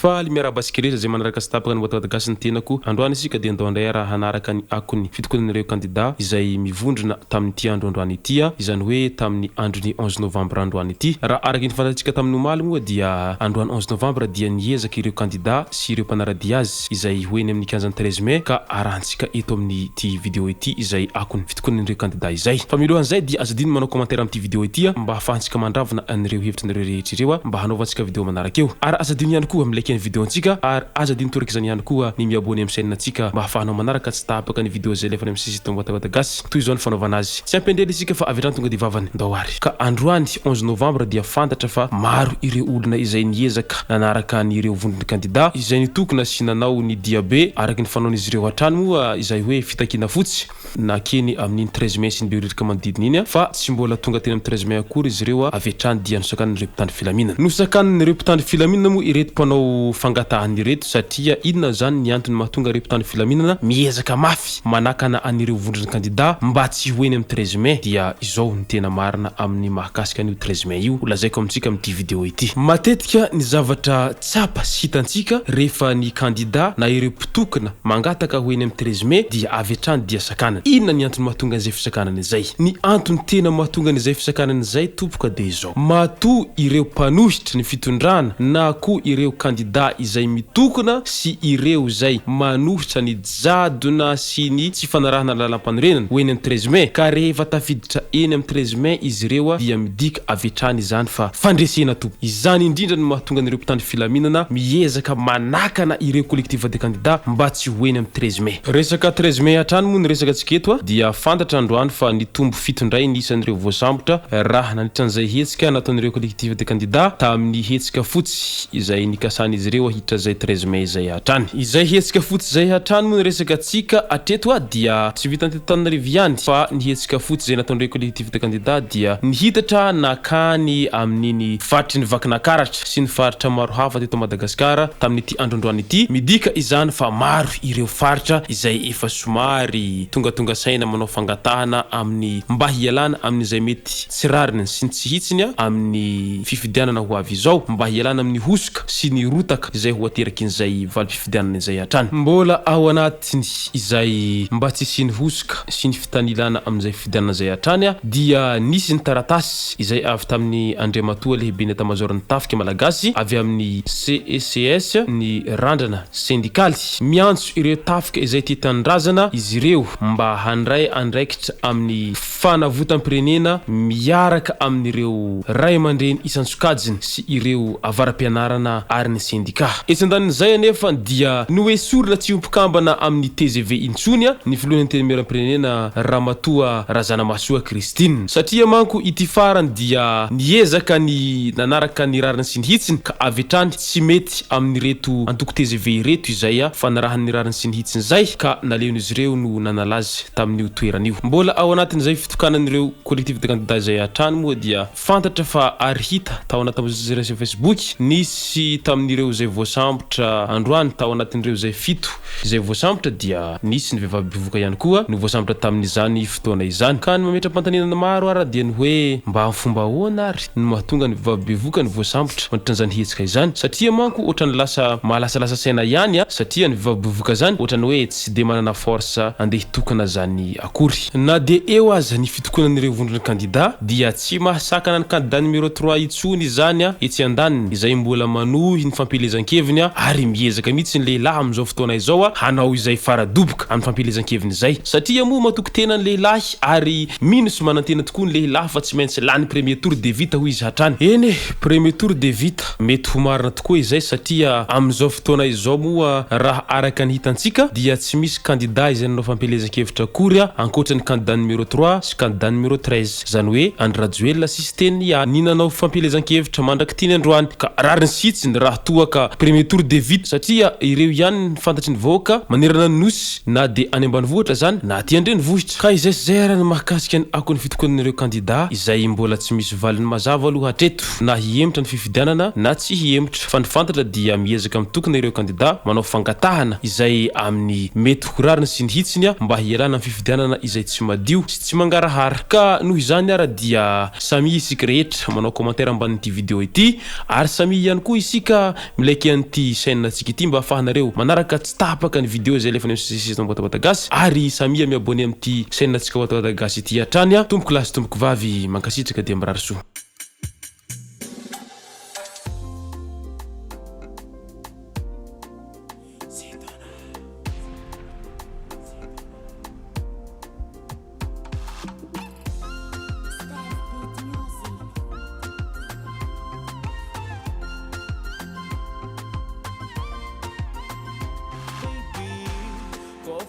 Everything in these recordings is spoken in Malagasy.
fa miarabasikireza zay manaraka stapaka ny watagagasy ny tenako androany isika dia andondray raha hanaraka ny akony fitokonan'ireo candidat izay mivondrona tamin'ity androandroany ity izany hoe tamin'ny androny 11 novembre androany ity raha araky ny fantatsika tamin'ny omaly moa dia androany 11 novembre dia niezaka ireo candidat sy ireo mpanarady azy izay hoeny amin'ny 15 mai ka arahantsika eto amin'ny ty vidéo ity izay akony fitokonan'ireo candidat izay fa milohan'izay dia azadiny manao commentaire amin'ty vidéo ity mba hafahantsika mandravina an'ireo hevitrin'ireo rehetra ireo mba hanaovantsika vidéo manaraka eo ary azadiny ihany koa amin'ny vidéo antsika ary azadiny toraka izany ihany koa ny miabone amin'ny chaîne antsika mba hafahanao manaraka tsy tapaka ny vidéo zay lefa amin'ny sisy watagagasy toy izao ny fanaovana azy tsy ampendrely isika fa avitrany tonga di vavany ndawary ka androany 11 novembre dia fantatra fa maro ireo olona izay niezaka nanaraka ny ireo vondrona candidat izay nitokona sy nanao ny diabe araky ny fanaon'izy ireo hatrany moa izay hoe fitakina fotsy na keny amin'ny 13 mai sy ny beririka manodidina iny fa tsy mbola tonga teny amin'ny 13 mai akory izy ireo avitrany dia nosakan'ireo mpitandro filaminana nosakan'ireo mpitandro filaminana moa ireto mpanao fangatahany ireto satria inona zany ny antony mahatonga ireo mpitandro filaminana miezaka mafy manakana an'ireo vondrona candidat mba tsy hoeny amin'ny 13 mai dia izao ny tena marina amin'ny mahakasika an'io 13 mai io lazaiko amintsika amin'ity vidéo ity matetika ny zavatra tsapa sy hitantsika rehefa ny candidat na ireo mpitokana mangataka hoeny amin'ny 13 mai dia avitrany dia sakana inona ny antony mahatonga an'izay fisakanana izay ny antony tena mahatonga an'izay fisakanana izay tompoka dia izao matoa ireo mpanohitra ny fitondrana na koa ireo candidat izay mitokona sy ireo izay manohitra ny jadona sy ny tsy fanarahana lalam-panorenana hoeny amin'ny 13 mai ka rehefa tafiditra eny amin'ny 13 mai izy ireo dia midika avitrany izany fa fandresena tompo izany indrindra ny mahatonga an'ireo mpitandro filaminana miezaka manakana ireo collectif de candidat mba tsy hoeny amin'ny 13 mai resaka 13 mai hatrany moa ny resaka tsiketo dia fantatra androany fa ny tombo fitondray ny isan'ireo voasambotra raha nanitran'izay hetsika nataon'ireo collectif de candidat tamin'ny hetsika fotsy izay nikasan'izy ireo hiditra zay 13 mai izay hatrany izay hetsika fotsy zay hatrany moa ny resaka tsika atreto dia tsy vitan'ny teto Antananarivo ihany fa ny hetsika fotsy zay nataon'ireo collectif de candidat dia nihitatra nakany amin'iny faritry ny vakinakaratra sy ny faritra maro hafa teto Madagasikara tamin'ity androandroany ity midika izany fa maro ireo faritra izay efa somary tonga saina manao fangatahana amin'ny mba hialana amin'izay mety tsy rariny sy ny tsy hitsiny amin'ny fifidianana ho avy izao mba hialana amin'ny hosoka sy ny rotaka izay ho aterakin'izay valim-pifidianana izay hatrany mbola ao anatiny izay mba tsy sy ny hosoka sy ny fitanilana amin'izay fifidianana izay hatrany dia nisy ny taratasy izay avy tamin'ny andriamatoa lehibe ny etamajorony tafika malagasy avy amin'ny CECS ny randrana syndikaly miantso ireo tafika izay titanindrazana izy ireo mba handray andraikitra amin'ny fanavotam-pirenena miaraka amin'ireo ray aman-dreny isan-sokajiny sy ireo avaram-pianarana ary ny syndika etsandanin'izay anefa dia noesorina tsy ompokambana amin'ny TGV intsony ny filohan'ny tenemeram-pirenena ramatoa razanamasoa Christine satria manko ity farany dia niezaka ny nanaraka ny rariny sy ny hitsiny ka avitrany tsy mety amin'ny reto antoko TGV reto izay fanarahan'ny rariny sy ny hitsiny zay ka naleon'izy ireo no nanalazy tamin'io toeran'io mbola ao anatin'izay fitokanan'ireo collectif de candidat izay hatrany moa dia fantatra fa ary hita tao anatin'izay reseo Facebook nisy tamin'ireo izay voasambotra androany tao anatin'ireo izay fito izay voasambotra dia nisy ny vehivavy bevoka ihany koa ny voasambotra tamin'izany fotoana izany ka ny mametra-pantaninana maro ara dia ny hoe mba amin'ny fomba ahoana ary ny mahatonga ny vehivavy bevoka ny voasambotra mandritran'izany hetsika izany satria manko ohatrany lasa mahalasalasa saina ihany satria ny vehivavy bevoka zany ohatrany hoe tsy de manana force andeha hitokana zany akory na de eo aza ny fitokonan'ireo vondrona candidat dia tsy mahasakana ny candidat numéro 3 itsony zany etsy andaniny izay mbola manohy ny fampelezan-keviny ary miezaka mihitsy ny lehilahy amin'izao fotoana izao hanao izay faradoboka amin'ny fampelezan-keviny izay satria moa matoko tena ny lehilahy ary mino sy manantena tokoa ny lehilahy fa tsy maintsy lany premier tour de vita hoy izy hatrany eny premier tour de vita mety ho marina tokoa izay satria amin'izao fotoana izao moa raha araka ny hitantsika dia tsy misy candidat izay nanao fampelezan-kevitra akory ankoatra ny candidat numéro 3 sy candidat numéro 13 zany hoe Andry Rajoelina sy Steny ny nanao fampelezan-kevitra mandraky tiny androany ka rariny sitsiny raha toaka premier tour de vita satria ireo ihany fantatry ny vahoaka manerana ny nosy na de any ambanivohitra zany na aty andrenivohitra ka izay sy zay raha ny mahakasika ny akony fitokonan'ireo candidat izay mbola tsy misy valiny mazava aloha hatreto na hiemitra ny fifidianana na tsy hiemitra fa ny fantatra dia miezaka mitokana ireo candidat manao fangatahana izay amin'ny mety ho rariny sy ny hitsiny mba hialana amin'ny fifidianana izay tsy madio sy tsy mikarahara ka noho izany ara dia Samia isika rehetra manao commentaire ambanin'ity vidéo ity ary Samia ihany koa isika milaiky an'ity chaîne atsika ity mba afahanareo manaraka tsy tapaka ny vidéo zay lefa nisesizana boîte gasy ary Samia mi-abonné amin'ity chaîne atsika boîte gasy ity hatrany tomboko lasy tomboko vavy mankasitraka dia mirary soa.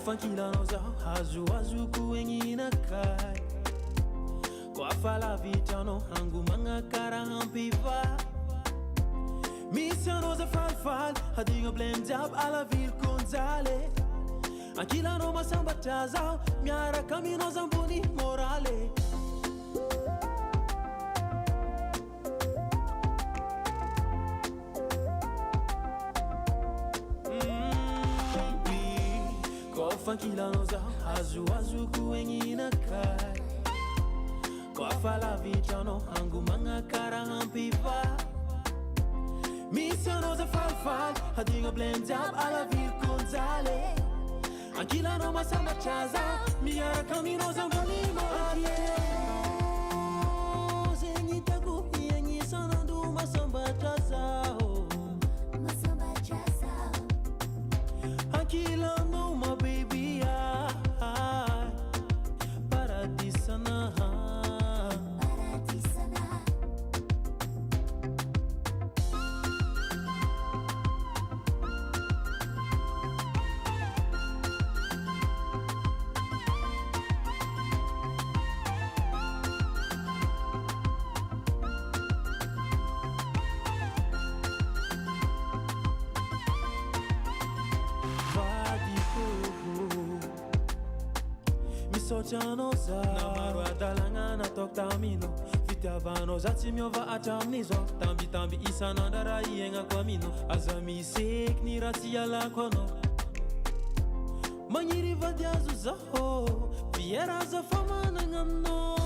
Fankilano zao azo kuengina kai kwa fala vitano hangu manga karampiva misano za falfal hadinga blame job ala vil konzale akilano masamba taza miara kamino zambuni morale Fankilano za azo kuengina kai kwa fala vitano hangu manga karampiva misano za falfal hadinga blame job ala vil konzale akilano masamba chaza miara kamino zamboni morale zengi taku yengi sanandu masamba chaza masamba chaza akilano Sochano za Namaru adalanga na toktamino Vitavano zati miova achamnizo Tambi tambi isa nandara ienga kwa mino Azami sek ni rati ala kono Manyiri vadiazu zaho Viera za fama nangamno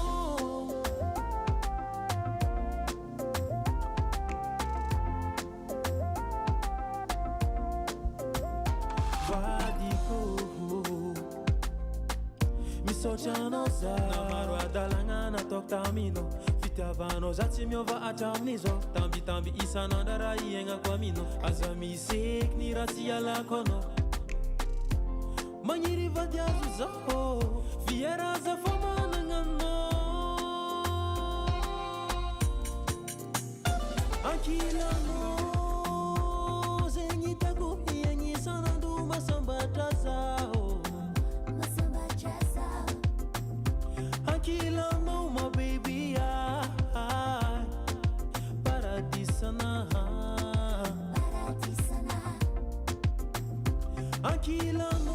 Sochano za Namaru adalanga na toktamino Vitavano zati miova achamnizo Tambi tambi isa nandara ienga kwa mino Azami sek ni rati ala kono Manyiri vadiazu zaho Viera za fama nangano Akilano Zengi taku yengi sanandu masamba tazao Akilano my baby paradisana Akilano